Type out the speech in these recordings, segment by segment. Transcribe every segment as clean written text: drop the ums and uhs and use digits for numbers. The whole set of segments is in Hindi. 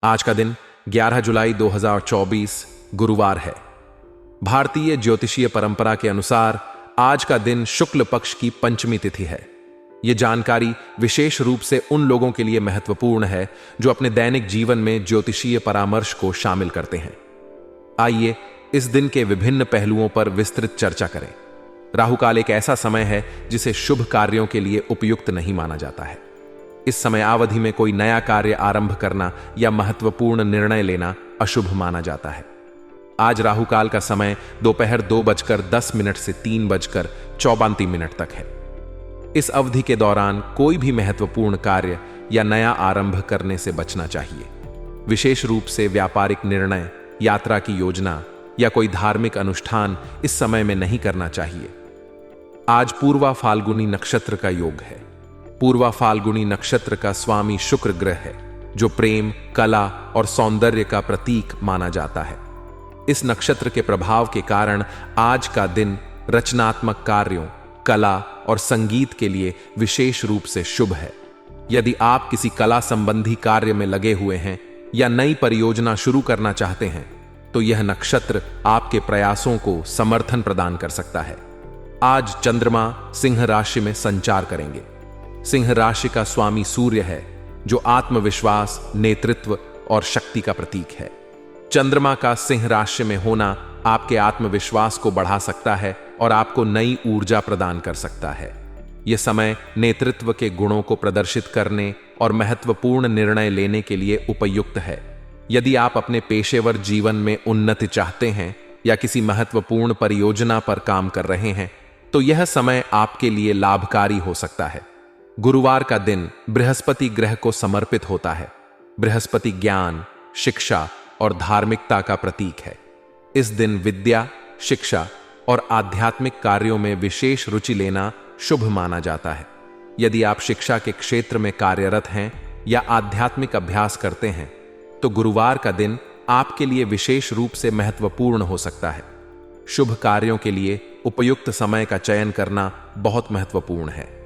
आज का दिन 11 जुलाई 2024 गुरुवार है। भारतीय ज्योतिषीय परंपरा के अनुसार आज का दिन शुक्ल पक्ष की पंचमी तिथि है। यह जानकारी विशेष रूप से उन लोगों के लिए महत्वपूर्ण है जो अपने दैनिक जीवन में ज्योतिषीय परामर्श को शामिल करते हैं। आइए इस दिन के विभिन्न पहलुओं पर विस्तृत चर्चा करें। राहुकाल एक ऐसा समय है जिसे शुभ कार्यों के लिए उपयुक्त नहीं माना जाता है। इस समय अवधि में कोई नया कार्य आरंभ करना या महत्वपूर्ण निर्णय लेना अशुभ माना जाता है। आज राहुकाल का समय दोपहर 2:10 से 3:34 तक है। इस अवधि के दौरान कोई भी महत्वपूर्ण कार्य या नया आरंभ करने से बचना चाहिए। विशेष रूप से व्यापारिक निर्णय, यात्रा की योजना या कोई धार्मिक अनुष्ठान इस समय में नहीं करना चाहिए। आज पूर्वा फाल्गुनी नक्षत्र का योग है। पूर्वा फाल्गुनी नक्षत्र का स्वामी शुक्र ग्रह है, जो प्रेम, कला और सौंदर्य का प्रतीक माना जाता है। इस नक्षत्र के प्रभाव के कारण आज का दिन रचनात्मक कार्यों, कला और संगीत के लिए विशेष रूप से शुभ है। यदि आप किसी कला संबंधी कार्य में लगे हुए हैं या नई परियोजना शुरू करना चाहते हैं, तो यह नक्षत्र आपके प्रयासों को समर्थन प्रदान कर सकता है। आज चंद्रमा सिंह राशि में संचार करेंगे। सिंह राशि का स्वामी सूर्य है, जो आत्मविश्वास, नेतृत्व और शक्ति का प्रतीक है। चंद्रमा का सिंह राशि में होना आपके आत्मविश्वास को बढ़ा सकता है और आपको नई ऊर्जा प्रदान कर सकता है। यह समय नेतृत्व के गुणों को प्रदर्शित करने और महत्वपूर्ण निर्णय लेने के लिए उपयुक्त है। यदि आप अपने पेशेवर जीवन में उन्नति चाहते हैं या किसी महत्वपूर्ण परियोजना पर काम कर रहे हैं, तो यह समय आपके लिए लाभकारी हो सकता है। गुरुवार का दिन बृहस्पति ग्रह को समर्पित होता है। बृहस्पति ज्ञान, शिक्षा और धार्मिकता का प्रतीक है। इस दिन विद्या, शिक्षा और आध्यात्मिक कार्यों में विशेष रुचि लेना शुभ माना जाता है। यदि आप शिक्षा के क्षेत्र में कार्यरत हैं या आध्यात्मिक अभ्यास करते हैं, तो गुरुवार का दिन आपके लिए विशेष रूप से महत्वपूर्ण हो सकता है। शुभ कार्यों के लिए उपयुक्त समय का चयन करना बहुत महत्वपूर्ण है।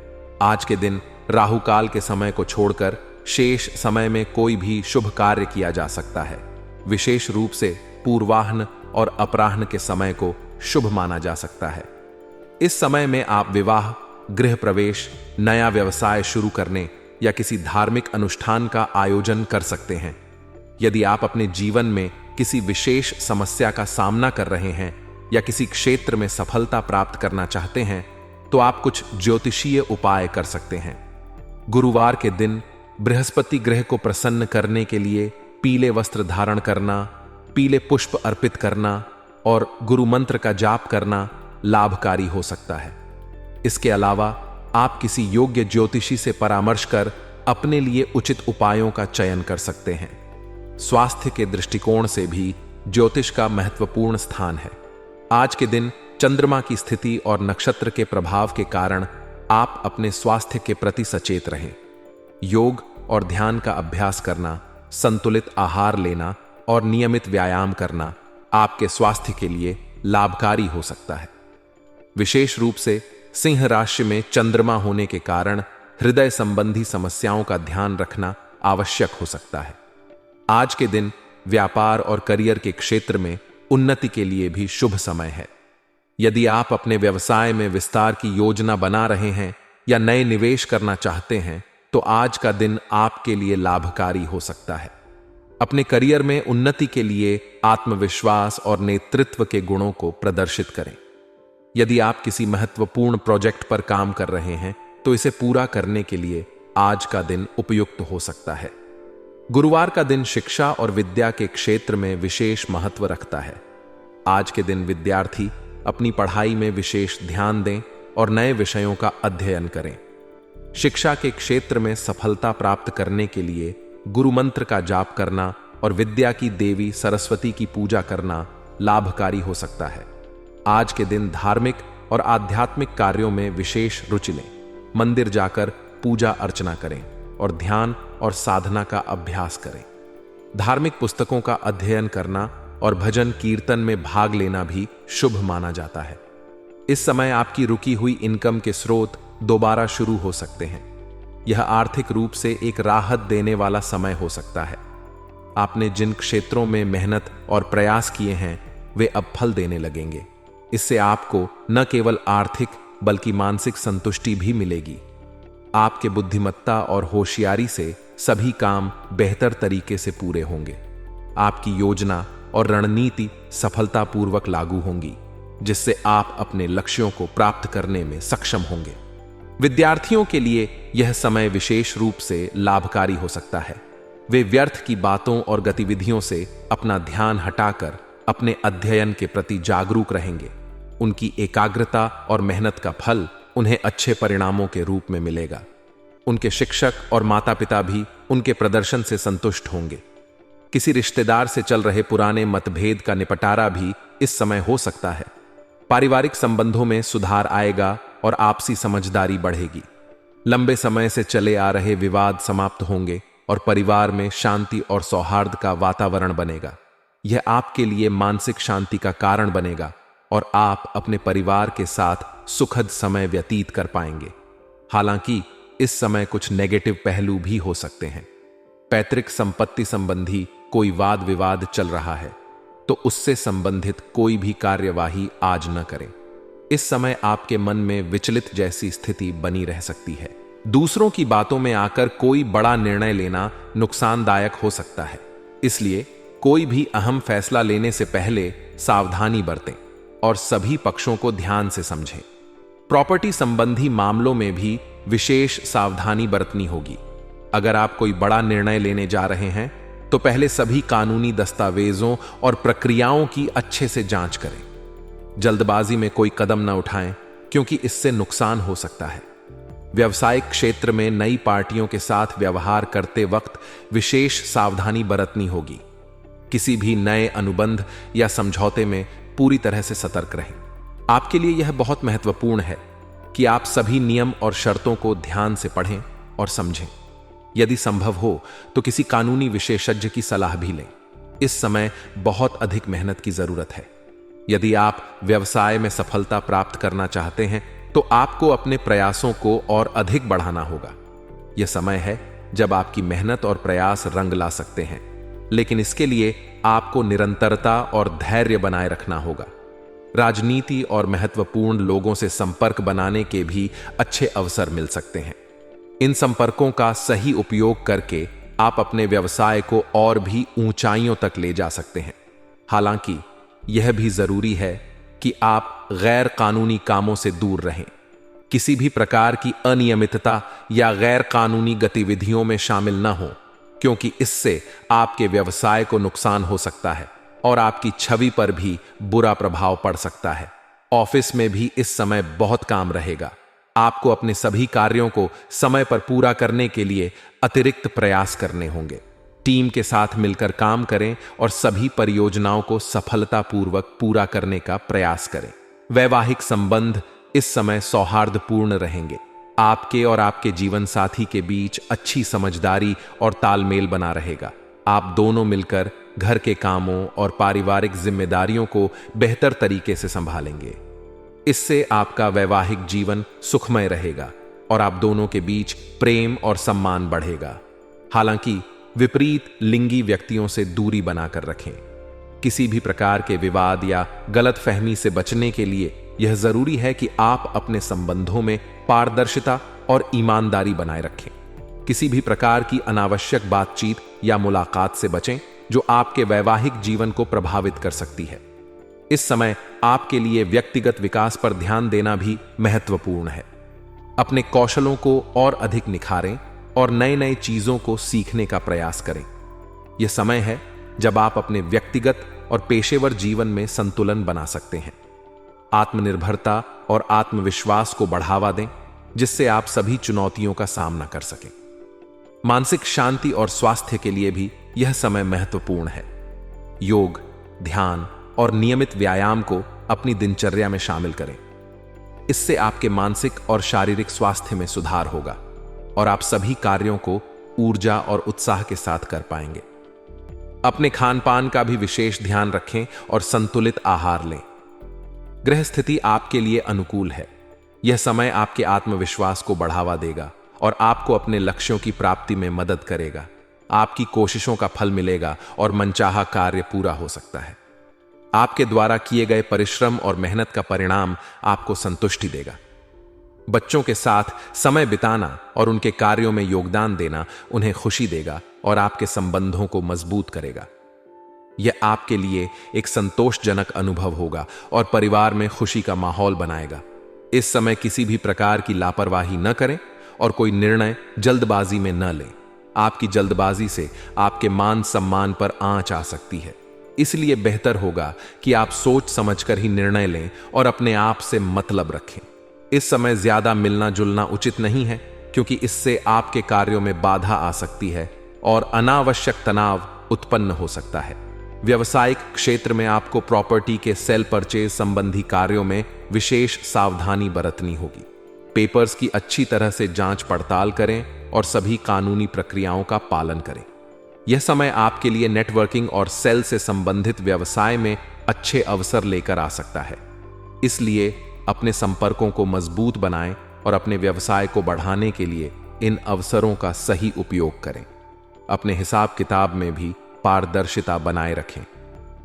आज के दिन राहुकाल के समय को छोड़कर शेष समय में कोई भी शुभ कार्य किया जा सकता है। विशेष रूप से पूर्वाह्न और अपराह्न के समय को शुभ माना जा सकता है। इस समय में आप विवाह, गृह प्रवेश, नया व्यवसाय शुरू करने या किसी धार्मिक अनुष्ठान का आयोजन कर सकते हैं। यदि आप अपने जीवन में किसी विशेष समस्या का सामना कर रहे हैं या किसी क्षेत्र में सफलता प्राप्त करना चाहते हैं, तो आप कुछ ज्योतिषीय उपाय कर सकते हैं। गुरुवार के दिन बृहस्पति ग्रह को प्रसन्न करने के लिए पीले वस्त्र धारण करना, पीले पुष्प अर्पित करना और गुरु मंत्र का जाप करना लाभकारी हो सकता है। इसके अलावा आप किसी योग्य ज्योतिषी से परामर्श कर अपने लिए उचित उपायों का चयन कर सकते हैं। स्वास्थ्य के दृष्टिकोण से भी ज्योतिष का महत्वपूर्ण स्थान है। आज के दिन चंद्रमा की स्थिति और नक्षत्र के प्रभाव के कारण आप अपने स्वास्थ्य के प्रति सचेत रहें। योग और ध्यान का अभ्यास करना, संतुलित आहार लेना और नियमित व्यायाम करना आपके स्वास्थ्य के लिए लाभकारी हो सकता है। विशेष रूप से सिंह राशि में चंद्रमा होने के कारण हृदय संबंधी समस्याओं का ध्यान रखना आवश्यक हो सकता है। आज के दिन व्यापार और करियर के क्षेत्र में उन्नति के लिए भी शुभ समय है। यदि आप अपने व्यवसाय में विस्तार की योजना बना रहे हैं या नए निवेश करना चाहते हैं, तो आज का दिन आपके लिए लाभकारी हो सकता है। अपने करियर में उन्नति के लिए आत्मविश्वास और नेतृत्व के गुणों को प्रदर्शित करें। यदि आप किसी महत्वपूर्ण प्रोजेक्ट पर काम कर रहे हैं, तो इसे पूरा करने के लिए आज का दिन उपयुक्त हो सकता है। गुरुवार का दिन शिक्षा और विद्या के क्षेत्र में विशेष महत्व रखता है। आज के दिन विद्यार्थी अपनी पढ़ाई में विशेष ध्यान दें और नए विषयों का अध्ययन करें। शिक्षा के क्षेत्र में सफलता प्राप्त करने के लिए गुरु मंत्र का जाप करना और विद्या की देवी सरस्वती की पूजा करना लाभकारी हो सकता है। आज के दिन धार्मिक और आध्यात्मिक कार्यों में विशेष रुचि लें। मंदिर जाकर पूजा अर्चना करें और ध्यान और साधना का अभ्यास करें। धार्मिक पुस्तकों का अध्ययन करना और भजन कीर्तन में भाग लेना भी शुभ माना जाता है। इस समय आपकी रुकी हुई इनकम के स्रोत दोबारा शुरू हो सकते हैं। यह आर्थिक रूप से एक राहत देने वाला समय हो सकता है। आपने जिन क्षेत्रों में मेहनत और प्रयास किए हैं वे अब फल देने लगेंगे। इससे आपको न केवल आर्थिक बल्कि मानसिक संतुष्टि भी मिलेगी। आपके बुद्धिमत्ता और होशियारी से सभी काम बेहतर तरीके से पूरे होंगे। आपकी योजना और रणनीति सफलतापूर्वक लागू होंगी, जिससे आप अपने लक्ष्यों को प्राप्त करने में सक्षम होंगे। विद्यार्थियों के लिए यह समय विशेष रूप से लाभकारी हो सकता है। वे व्यर्थ की बातों और गतिविधियों से अपना ध्यान हटाकर अपने अध्ययन के प्रति जागरूक रहेंगे। उनकी एकाग्रता और मेहनत का फल उन्हें अच्छे परिणामों के रूप में मिलेगा। उनके शिक्षक और माता पिता भी उनके प्रदर्शन से संतुष्ट होंगे। किसी रिश्तेदार से चल रहे पुराने मतभेद का निपटारा भी इस समय हो सकता है। पारिवारिक संबंधों में सुधार आएगा और आपसी समझदारी बढ़ेगी। लंबे समय से चले आ रहे विवाद समाप्त होंगे और परिवार में शांति और सौहार्द का वातावरण बनेगा। यह आपके लिए मानसिक शांति का कारण बनेगा और आप अपने परिवार के साथ सुखद समय व्यतीत कर पाएंगे। हालांकि इस समय कुछ नेगेटिव पहलू भी हो सकते हैं। पैतृक संपत्ति संबंधी कोई वाद विवाद चल रहा है तो उससे संबंधित कोई भी कार्यवाही आज न करें। इस समय आपके मन में विचलित जैसी स्थिति बनी रह सकती है। दूसरों की बातों में आकर कोई बड़ा निर्णय लेना नुकसानदायक हो सकता है, इसलिए कोई भी अहम फैसला लेने से पहले सावधानी बरतें और सभी पक्षों को ध्यान से समझें। प्रॉपर्टी संबंधी मामलों में भी विशेष सावधानी बरतनी होगी। अगर आप कोई बड़ा निर्णय लेने जा रहे हैं तो पहले सभी कानूनी दस्तावेजों और प्रक्रियाओं की अच्छे से जांच करें। जल्दबाजी में कोई कदम न उठाएं, क्योंकि इससे नुकसान हो सकता है। व्यवसायिक क्षेत्र में नई पार्टियों के साथ व्यवहार करते वक्त विशेष सावधानी बरतनी होगी। किसी भी नए अनुबंध या समझौते में पूरी तरह से सतर्क रहें। आपके लिए यह बहुत महत्वपूर्ण है कि आप सभी नियम और शर्तों को ध्यान से पढ़ें और समझें। यदि संभव हो तो किसी कानूनी विशेषज्ञ की सलाह भी लें। इस समय बहुत अधिक मेहनत की जरूरत है। यदि आप व्यवसाय में सफलता प्राप्त करना चाहते हैं तो आपको अपने प्रयासों को और अधिक बढ़ाना होगा। यह समय है जब आपकी मेहनत और प्रयास रंग ला सकते हैं, लेकिन इसके लिए आपको निरंतरता और धैर्य बनाए रखना होगा। राजनीति और महत्वपूर्ण लोगों से संपर्क बनाने के भी अच्छे अवसर मिल सकते हैं। इन संपर्कों का सही उपयोग करके आप अपने व्यवसाय को और भी ऊंचाइयों तक ले जा सकते हैं। हालांकि यह भी जरूरी है कि आप गैर कानूनी कामों से दूर रहें। किसी भी प्रकार की अनियमितता या गैर कानूनी गतिविधियों में शामिल न हो, क्योंकि इससे आपके व्यवसाय को नुकसान हो सकता है और आपकी छवि पर भी बुरा प्रभाव पड़ सकता है। ऑफिस में भी इस समय बहुत काम रहेगा। आपको अपने सभी कार्यों को समय पर पूरा करने के लिए अतिरिक्त प्रयास करने होंगे। टीम के साथ मिलकर काम करें और सभी परियोजनाओं को सफलतापूर्वक पूरा करने का प्रयास करें। वैवाहिक संबंध इस समय सौहार्दपूर्ण रहेंगे। आपके और आपके जीवन साथी के बीच अच्छी समझदारी और तालमेल बना रहेगा। आप दोनों मिलकर घर के कामों और पारिवारिक जिम्मेदारियों को बेहतर तरीके से संभालेंगे। इससे आपका वैवाहिक जीवन सुखमय रहेगा और आप दोनों के बीच प्रेम और सम्मान बढ़ेगा। हालांकि विपरीत लिंगी व्यक्तियों से दूरी बनाकर रखें। किसी भी प्रकार के विवाद या गलतफहमी से बचने के लिए यह जरूरी है कि आप अपने संबंधों में पारदर्शिता और ईमानदारी बनाए रखें। किसी भी प्रकार की अनावश्यक बातचीत या मुलाकात से बचें जो आपके वैवाहिक जीवन को प्रभावित कर सकती है। इस समय आपके लिए व्यक्तिगत विकास पर ध्यान देना भी महत्वपूर्ण है। अपने कौशलों को और अधिक निखारें और नए नए चीजों को सीखने का प्रयास करें। यह समय है जब आप अपने व्यक्तिगत और पेशेवर जीवन में संतुलन बना सकते हैं। आत्मनिर्भरता और आत्मविश्वास को बढ़ावा दें, जिससे आप सभी चुनौतियों का सामना कर सकें। मानसिक शांति और स्वास्थ्य के लिए भी यह समय महत्वपूर्ण है। योग, ध्यान और नियमित व्यायाम को अपनी दिनचर्या में शामिल करें। इससे आपके मानसिक और शारीरिक स्वास्थ्य में सुधार होगा और आप सभी कार्यों को ऊर्जा और उत्साह के साथ कर पाएंगे। अपने खान पान का भी विशेष ध्यान रखें और संतुलित आहार लें। ग्रह स्थिति आपके लिए अनुकूल है। यह समय आपके आत्मविश्वास को बढ़ावा देगा और आपको अपने लक्ष्यों की प्राप्ति में मदद करेगा। आपकी कोशिशों का फल मिलेगा और मनचाहा कार्य पूरा हो सकता है। आपके द्वारा किए गए परिश्रम और मेहनत का परिणाम आपको संतुष्टि देगा। बच्चों के साथ समय बिताना और उनके कार्यों में योगदान देना उन्हें खुशी देगा और आपके संबंधों को मजबूत करेगा। यह आपके लिए एक संतोषजनक अनुभव होगा और परिवार में खुशी का माहौल बनाएगा। इस समय किसी भी प्रकार की लापरवाही न करें और कोई निर्णय जल्दबाजी में न लें। आपकी जल्दबाजी से आपके मान सम्मान पर आंच आ सकती है, इसलिए बेहतर होगा कि आप सोच समझकर ही निर्णय लें और अपने आप से मतलब रखें। इस समय ज्यादा मिलना जुलना उचित नहीं है, क्योंकि इससे आपके कार्यों में बाधा आ सकती है और अनावश्यक तनाव उत्पन्न हो सकता है। व्यवसायिक क्षेत्र में आपको प्रॉपर्टी के सेल परचेज संबंधी कार्यों में विशेष सावधानी बरतनी होगी। पेपर्स की अच्छी तरह से जांच पड़ताल करें और सभी कानूनी प्रक्रियाओं का पालन करें। यह समय आपके लिए नेटवर्किंग और सेल से संबंधित व्यवसाय में अच्छे अवसर लेकर आ सकता है, इसलिए अपने संपर्कों को मजबूत बनाएं और अपने व्यवसाय को बढ़ाने के लिए इन अवसरों का सही उपयोग करें। अपने हिसाब किताब में भी पारदर्शिता बनाए रखें।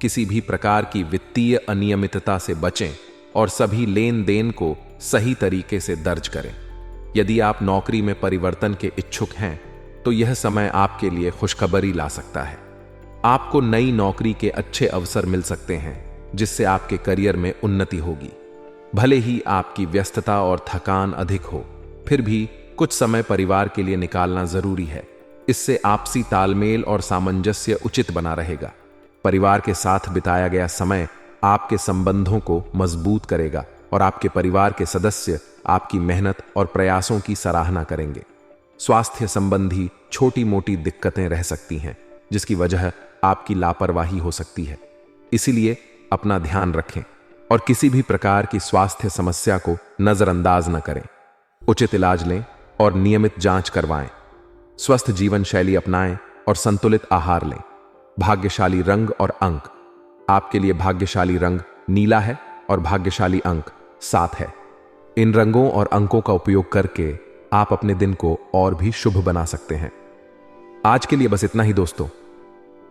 किसी भी प्रकार की वित्तीय अनियमितता से बचें और सभी लेन देन को सही तरीके से दर्ज करें। यदि आप नौकरी में परिवर्तन के इच्छुक हैं तो यह समय आपके लिए खुशखबरी ला सकता है। आपको नई नौकरी के अच्छे अवसर मिल सकते हैं, जिससे आपके करियर में उन्नति होगी। भले ही आपकी व्यस्तता और थकान अधिक हो, फिर भी कुछ समय परिवार के लिए निकालना जरूरी है। इससे आपसी तालमेल और सामंजस्य उचित बना रहेगा। परिवार के साथ बिताया गया समय आपके संबंधों को मजबूत करेगा और आपके परिवार के सदस्य आपकी मेहनत और प्रयासों की सराहना करेंगे। स्वास्थ्य संबंधी छोटी मोटी दिक्कतें रह सकती हैं, जिसकी वजह आपकी लापरवाही हो सकती है। इसीलिए अपना ध्यान रखें और किसी भी प्रकार की स्वास्थ्य समस्या को नजरअंदाज न करें। उचित इलाज लें और नियमित जांच करवाएं। स्वस्थ जीवन शैली अपनाएं और संतुलित आहार लें। भाग्यशाली रंग और अंक, आपके लिए भाग्यशाली रंग नीला है और भाग्यशाली अंक 7 है। इन रंगों और अंकों का उपयोग करके आप अपने दिन को और भी शुभ बना सकते हैं। आज के लिए बस इतना ही दोस्तों।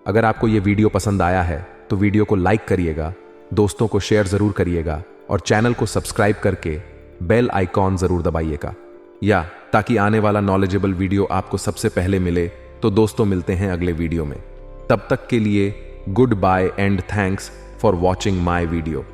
अगर आपको यह वीडियो पसंद आया है तो वीडियो को लाइक करिएगा, दोस्तों को शेयर जरूर करिएगा और चैनल को सब्सक्राइब करके बेल आइकॉन जरूर दबाइएगा, या ताकि आने वाला नॉलेजेबल वीडियो आपको सबसे पहले मिले। तो दोस्तों, मिलते हैं अगले वीडियो में। तब तक के लिए good bye and thanks for watching my video.